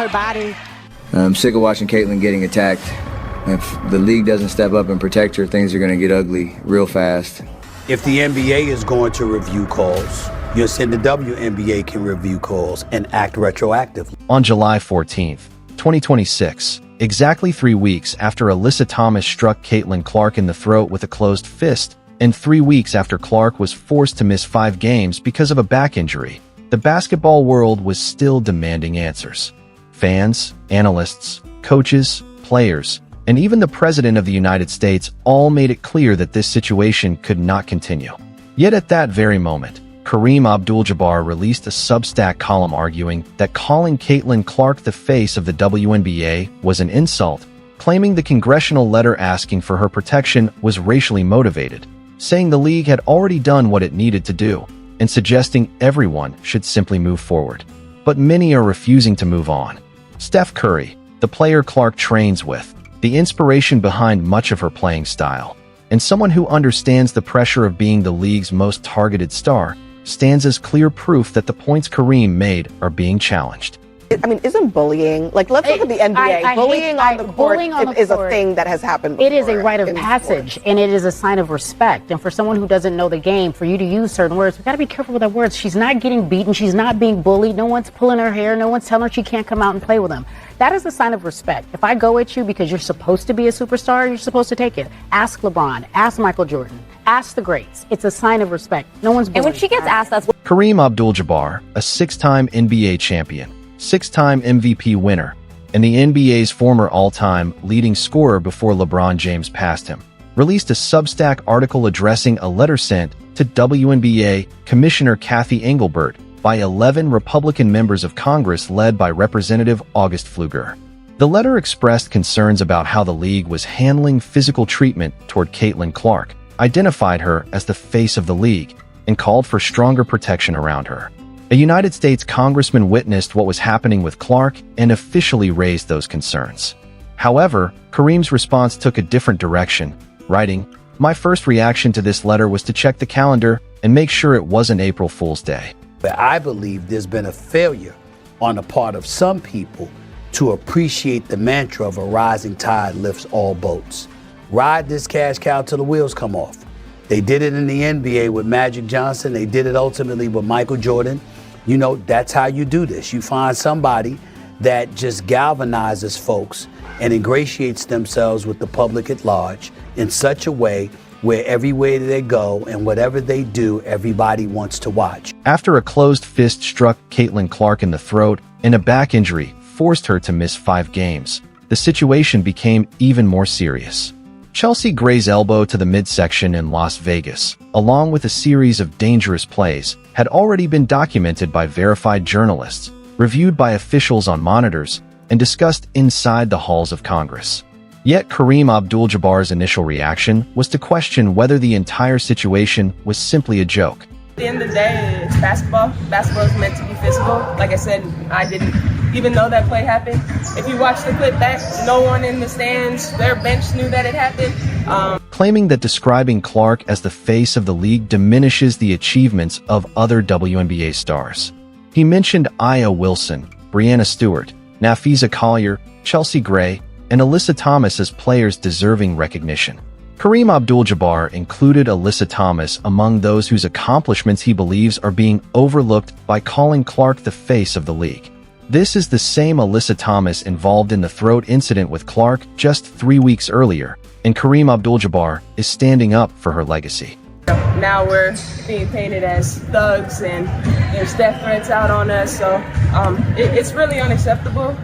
her body. I'm sick of watching Caitlin getting attacked. If the league doesn't step up and protect her, things are going to get ugly real fast. If the NBA is going to review calls, you're saying the WNBA can review calls and act retroactively. On July 14th, 2026, exactly 3 weeks after Alyssa Thomas struck Caitlin Clark in the throat with a closed fist, and 3 weeks after Clark was forced to miss 5 games because of a back injury, the basketball world was still demanding answers. Fans, analysts, coaches, players, and even the President of the United States all made it clear that this situation could not continue. Yet at that very moment, Kareem Abdul-Jabbar released a Substack column arguing that calling Caitlin Clark the face of the WNBA was an insult, claiming the congressional letter asking for her protection was racially motivated, saying the league had already done what it needed to do, and suggesting everyone should simply move forward. But many are refusing to move on. Steph Curry, the player Clark trains with, the inspiration behind much of her playing style, and someone who understands the pressure of being the league's most targeted star, stands as clear proof that the points Kareem made are being challenged. I mean, isn't bullying, like, let's look at the NBA. Bullying on the court is a thing that has happened before. It is a rite of passage, and it is a sign of respect. And for someone who doesn't know the game, for you to use certain words, we got to be careful with our words. She's not getting beaten. She's not being bullied. No one's pulling her hair. No one's telling her she can't come out and play with them. That is a sign of respect. If I go at you because you're supposed to be a superstar, you're supposed to take it. Ask LeBron. Ask Michael Jordan. Ask the greats. It's a sign of respect. No one's bullying. And when she gets asked, that's Kareem Abdul-Jabbar, a 6-time NBA champion, 6-time MVP winner, and the NBA's former all-time leading scorer before LeBron James passed him, released a Substack article addressing a letter sent to WNBA Commissioner Kathy Engelbert by 11 Republican members of Congress led by Representative August Pfluger. The letter expressed concerns about how the league was handling physical treatment toward Caitlin Clark, identified her as the face of the league, and called for stronger protection around her. A United States congressman witnessed what was happening with Clark and officially raised those concerns. However, Kareem's response took a different direction, writing, "My first reaction to this letter was to check the calendar and make sure it wasn't April Fool's Day." But I believe there's been a failure on the part of some people to appreciate the mantra of a rising tide lifts all boats. Ride this cash cow till the wheels come off. They did it in the NBA with Magic Johnson. They did it ultimately with Michael Jordan. You know, that's how you do this. You find somebody that just galvanizes folks and ingratiates themselves with the public at large in such a way where everywhere they go and whatever they do, everybody wants to watch. After a closed fist struck Caitlin Clark in the throat and a back injury forced her to miss 5 games, the situation became even more serious. Chelsea Gray's elbow to the midsection in Las Vegas, along with a series of dangerous plays, had already been documented by verified journalists, reviewed by officials on monitors, and discussed inside the halls of Congress. Yet Kareem Abdul-Jabbar's initial reaction was to question whether the entire situation was simply a joke. At the end of the day, it's basketball. Basketball is meant to be physical. Like I said, I didn't even know that play happened. If you watch the clip back, no one in the stands, their bench knew that it happened. Claiming that describing Clark as the face of the league diminishes the achievements of other WNBA stars. He mentioned Aya Wilson, Breanna Stewart, Nafisa Collier, Chelsea Gray, and Alyssa Thomas as players deserving recognition. Kareem Abdul-Jabbar included Alyssa Thomas among those whose accomplishments he believes are being overlooked by calling Clark the face of the league. This is the same Alyssa Thomas involved in the throat incident with Clark just 3 weeks earlier, and Kareem Abdul-Jabbar is standing up for her legacy. Now we're being painted as thugs and there's death threats out on us, so it's really unacceptable.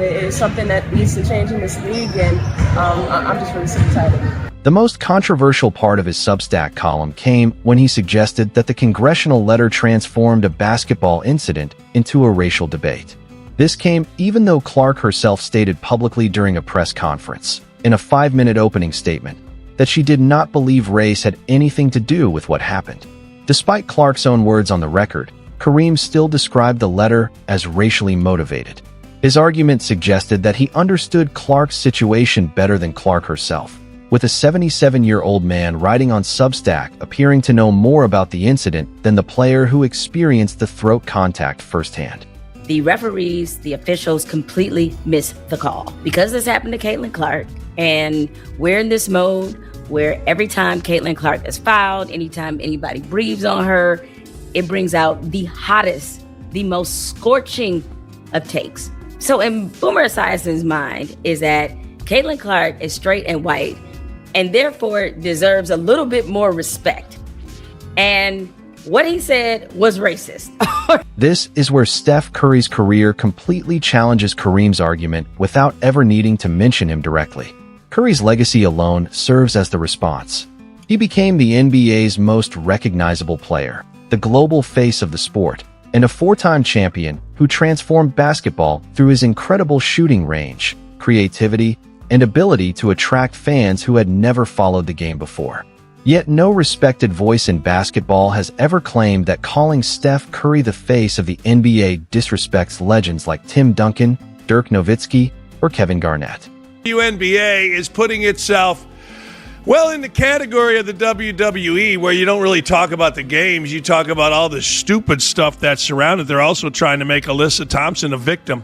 It's something that needs to change in this league, and I'm just really sick and tired of it. The most controversial part of his Substack column came when he suggested that the congressional letter transformed a basketball incident into a racial debate. This came even though Clark herself stated publicly during a press conference, in a 5-minute opening statement, that she did not believe race had anything to do with what happened. Despite Clark's own words on the record, Kareem still described the letter as racially motivated. His argument suggested that he understood Clark's situation better than Clark herself, with a 77-year-old man writing on Substack appearing to know more about the incident than the player who experienced the throat contact firsthand. the referees, the officials completely missed the call. Because this happened to Caitlin Clark, and we're in this mode where every time Caitlin Clark is fouled, anytime anybody breathes on her, it brings out the hottest, the most scorching of takes. So in Boomer Esiason's mind is that Caitlin Clark is straight and white and therefore deserves a little bit more respect. And what he said was racist. This is where Steph Curry's career completely challenges Kareem's argument without ever needing to mention him directly. Curry's legacy alone serves as the response. He became the NBA's most recognizable player, the global face of the sport, and a four-time champion who transformed basketball through his incredible shooting range, creativity, and ability to attract fans who had never followed the game before. Yet no respected voice in basketball has ever claimed that calling Steph Curry the face of the NBA disrespects legends like Tim Duncan, Dirk Nowitzki, or Kevin Garnett. WNBA is putting itself, well, in the category of the WWE, where you don't really talk about the games, you talk about all the stupid stuff that's surrounded. They're also trying to make Alyssa Thompson a victim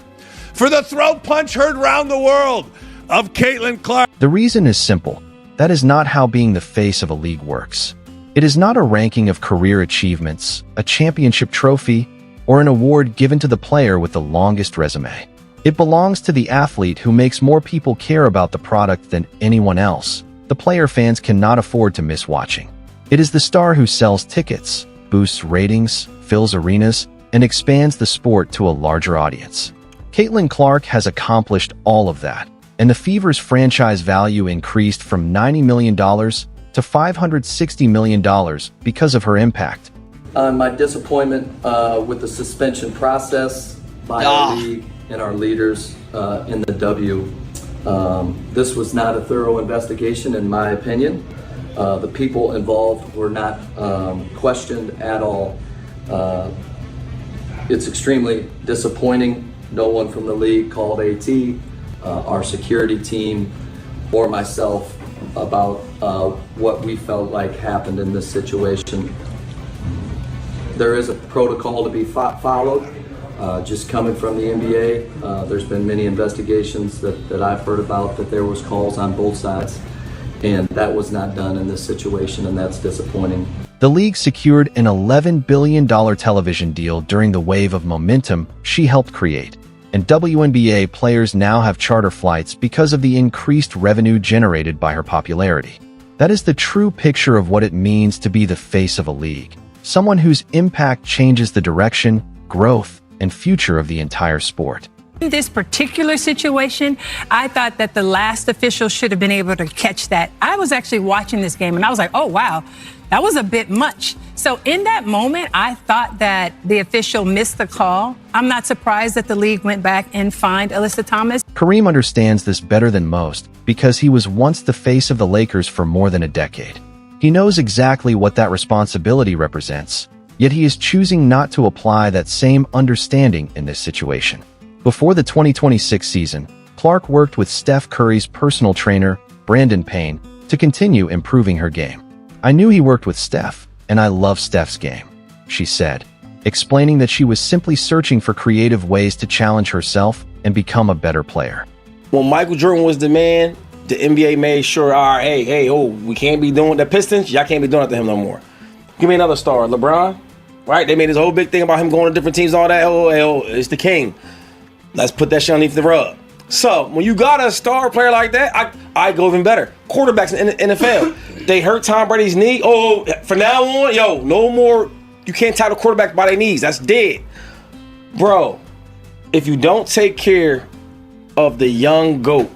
for the throat punch heard around the world of Caitlin Clark. The reason is simple. That is not how being the face of a league works. It is not a ranking of career achievements, a championship trophy, or an award given to the player with the longest resume. It belongs to the athlete who makes more people care about the product than anyone else. The player fans cannot afford to miss watching. It is the star who sells tickets, boosts ratings, fills arenas, and expands the sport to a larger audience. Caitlin Clark has accomplished all of that, and the Fever's franchise value increased from $90 million to $560 million because of her impact. My disappointment with the suspension process by the league and our leaders in the W. This was not a thorough investigation, in my opinion. The people involved were not questioned at all. It's extremely disappointing. No one from the league called AT, our security team, or myself about what we felt like happened in this situation. There is a protocol to be followed. Just coming from the NBA, there's been many investigations that I've heard about that there was calls on both sides, and that was not done in this situation, and that's disappointing. The league secured an $11 billion television deal during the wave of momentum she helped create, and WNBA players now have charter flights because of the increased revenue generated by her popularity. That is the true picture of what it means to be the face of a league, someone whose impact changes the direction, growth, and future of the entire sport. In this particular situation, I thought that the last official should have been able to catch that. I was actually watching this game and I was like, oh, wow, that was a bit much. So in that moment, I thought that the official missed the call. I'm not surprised that the league went back and fined Alyssa Thomas. Kareem understands this better than most because he was once the face of the Lakers for more than a decade. He knows exactly what that responsibility represents, yet he is choosing not to apply that same understanding in this situation. Before the 2026 season, Clark worked with Steph Curry's personal trainer, Brandon Payne, to continue improving her game. I knew he worked with Steph, and I love Steph's game, she said, explaining that she was simply searching for creative ways to challenge herself and become a better player. When Michael Jordan was the man, the NBA made sure, all right, we can't be doing the Pistons, y'all can't be doing it to him no more. Give me another star, LeBron, right? They made this whole big thing about him going to different teams, all that, it's the king. Let's put that shit underneath the rug. So when you got a star player like that, I go even better. Quarterbacks in the NFL, they hurt Tom Brady's knee. Oh, from now on, no more. You can't tie the quarterback by their knees. That's dead. Bro, if you don't take care of the young GOAT,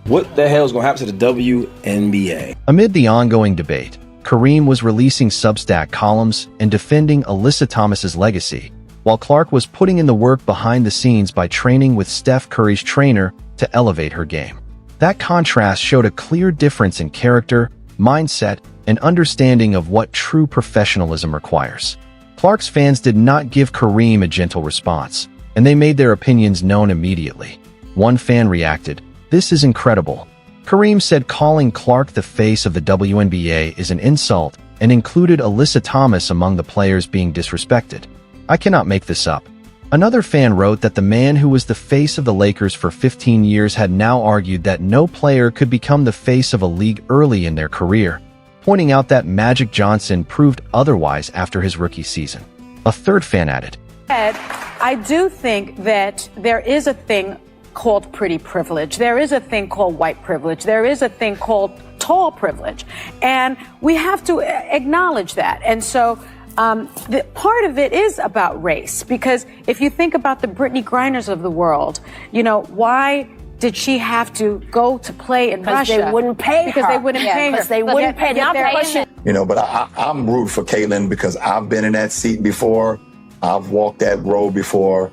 what the hell is going to happen to the WNBA? Amid the ongoing debate, Kareem was releasing Substack columns and defending Alyssa Thomas's legacy, while Clark was putting in the work behind the scenes by training with Steph Curry's trainer to elevate her game. That contrast showed a clear difference in character, mindset, and understanding of what true professionalism requires. Clark's fans did not give Kareem a gentle response, and they made their opinions known immediately. One fan reacted, "This is incredible." Kareem said calling Clark the face of the WNBA is an insult and included Alyssa Thomas among the players being disrespected. "I cannot make this up. Another fan wrote that the man who was the face of the Lakers for 15 years had now argued that no player could become the face of a league early in their career, pointing out that Magic Johnson proved otherwise after his rookie season. A third fan added, I do think that there is a thing called pretty privilege. There is a thing called white privilege. There is a thing called tall privilege. And we have to acknowledge that. And so the part of it is about race, because if you think about the Brittany Griners of the world, you know, why did she have to go to play in Russia? Because they wouldn't pay her. Because they wouldn't pay her. Because they wouldn't pay her. You know, but I'm rooting for Caitlin because I've been in that seat before. I've walked that road before.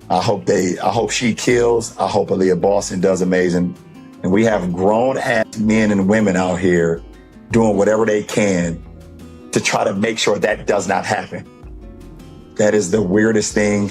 I hope she kills. I hope Aaliyah Boston does amazing. And we have grown-ass men and women out here doing whatever they can to try to make sure that does not happen. That is the weirdest thing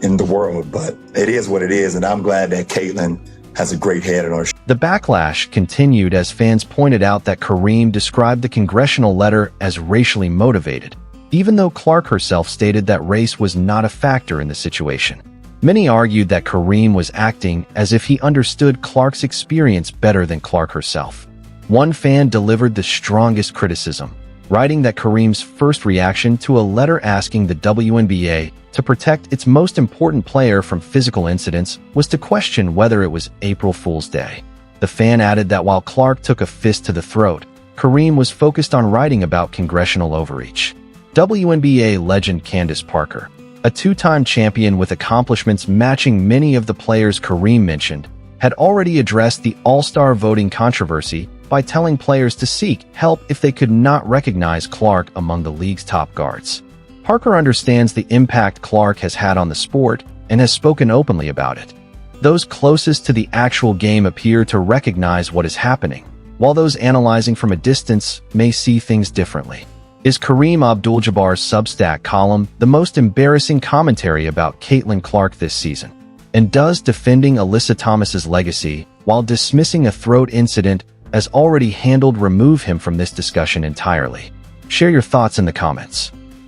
in the world, but it is what it is, and I'm glad that Caitlin has a great head on her shoulders. The backlash continued as fans pointed out that Kareem described the congressional letter as racially motivated, even though Clark herself stated that race was not a factor in the situation. Many argued that Kareem was acting as if he understood Clark's experience better than Clark herself. One fan delivered the strongest criticism, writing that Kareem's first reaction to a letter asking the WNBA to protect its most important player from physical incidents was to question whether it was April Fool's Day. The fan added that while Clark took a fist to the throat, Kareem was focused on writing about congressional overreach. WNBA legend Candace Parker, a two-time champion with accomplishments matching many of the players Kareem mentioned, had already addressed the All-Star voting controversy by telling players to seek help if they could not recognize Clark among the league's top guards. Parker understands the impact Clark has had on the sport and has spoken openly about it. Those closest to the actual game appear to recognize what is happening, while those analyzing from a distance may see things differently. Is Kareem Abdul-Jabbar's Substack column the most embarrassing commentary about Caitlin Clark this season? And does defending Alyssa Thomas's legacy while dismissing a throat incident as already handled remove him from this discussion entirely? Share your thoughts in the comments.